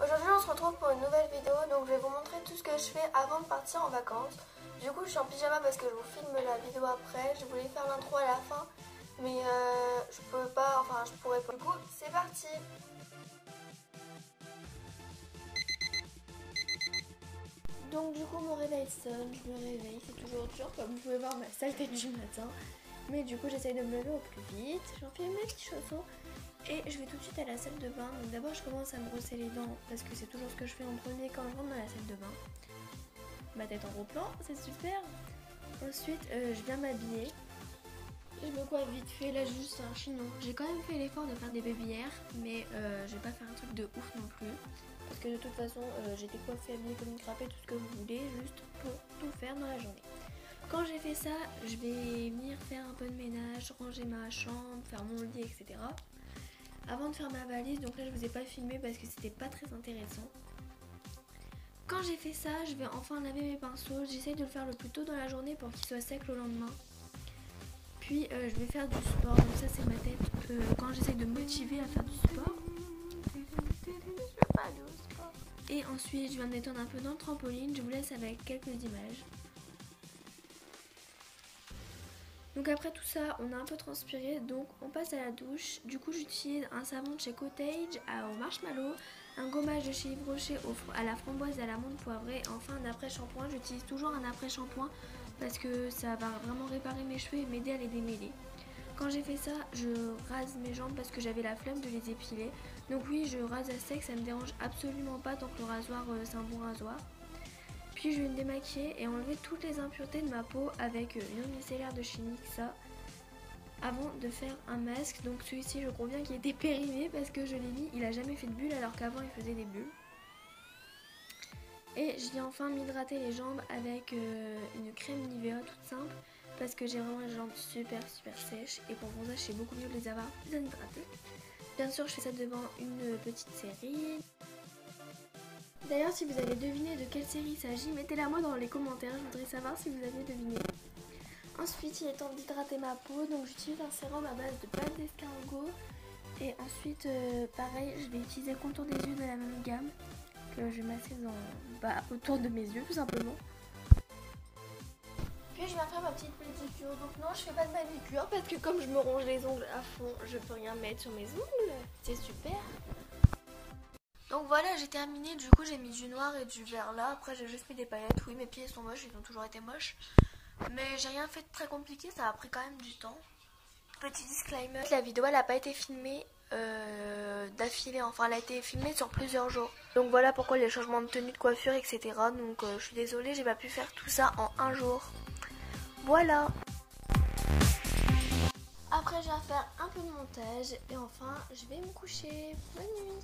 Aujourd'hui on se retrouve pour une nouvelle vidéo, donc je vais vous montrer tout ce que je fais avant de partir en vacances. Du coup je suis en pyjama parce que je vous filme la vidéo après, je voulais faire l'intro à la fin, mais je peux pas, enfin je pourrais pas. Du coup c'est parti. Donc du coup mon réveil sonne, je me réveille, c'est toujours dur comme vous pouvez voir ma saleté du matin. Mais du coup j'essaye de me lever au plus vite, j'enfile mes petits chaussons et je vais tout de suite à la salle de bain. Donc d'abord je commence à me brosser les dents parce que c'est toujours ce que je fais en premier quand je rentre dans la salle de bain. Ma tête en gros plan, c'est super. Ensuite je viens m'habiller. Je me coiffe vite fait, là juste un chignon. J'ai quand même fait l'effort de faire des babyères, mais je vais pas faire un truc de ouf non plus. Parce que de toute façon j'étais coiffée, habillée comme une crapette, tout ce que vous voulez, juste pour tout faire dans la journée. Quand j'ai fait ça, je vais venir faire un peu de ménage, ranger ma chambre, faire mon lit, etc. Avant de faire ma valise, donc là je vous ai pas filmé parce que c'était pas très intéressant. Quand j'ai fait ça, je vais enfin laver mes pinceaux. J'essaye de le faire le plus tôt dans la journée pour qu'ils soient secs le lendemain. Puis je vais faire du sport, donc ça c'est ma tête quand j'essaye de me motiver à faire du sport. Je veux pas aller au sport. Et ensuite je viens de m'étendre un peu dans le trampoline, je vous laisse avec quelques images. Donc après tout ça, on a un peu transpiré, donc on passe à la douche. Du coup j'utilise un savon de chez Cottage au marshmallow, un gommage de chez Yves Rocher à la framboise et à l'amande poivrée, et enfin un après-shampoing. J'utilise toujours un après-shampoing parce que ça va vraiment réparer mes cheveux et m'aider à les démêler. Quand j'ai fait ça, je rase mes jambes parce que j'avais la flemme de les épiler. Donc oui, je rase à sec, ça me dérange absolument pas tant que le rasoir c'est un bon rasoir. Puis je vais me démaquiller et enlever toutes les impuretés de ma peau avec une eau micellaire de chez Nixa avant de faire un masque. Donc celui-ci je conviens qu'il était périmé parce que je l'ai mis, il a jamais fait de bulles alors qu'avant il faisait des bulles. Et je viens enfin m'hydrater les jambes avec une crème Nivea toute simple parce que j'ai vraiment les jambes super sèches et pour bronzage c'est beaucoup mieux de les avoir bien hydratées. Bien sûr je fais ça devant une petite série. D'ailleurs si vous avez deviné de quelle série il s'agit, mettez-la moi dans les commentaires, je voudrais savoir si vous avez deviné. Ensuite il est temps d'hydrater ma peau, donc j'utilise un sérum à base de pâte d'escargot. Et ensuite pareil, je vais utiliser le contour des yeux de la même gamme que je vais masser autour de mes yeux tout simplement. Puis je viens faire ma petite pédicure, donc non je fais pas de manucure parce que comme je me ronge les ongles à fond, je peux rien mettre sur mes ongles, c'est super. Donc voilà, j'ai terminé, du coup j'ai mis du noir et du vert là, après j'ai juste mis des paillettes. Oui mes pieds sont moches, ils ont toujours été moches, mais j'ai rien fait de très compliqué, ça a pris quand même du temps. Petit disclaimer, la vidéo elle a pas été filmée d'affilée, enfin elle a été filmée sur plusieurs jours. Donc voilà pourquoi les changements de tenue, de coiffure, etc. Donc je suis désolée, j'ai pas pu faire tout ça en un jour. Voilà. Après je vais faire un peu de montage et enfin je vais me coucher. Bonne nuit.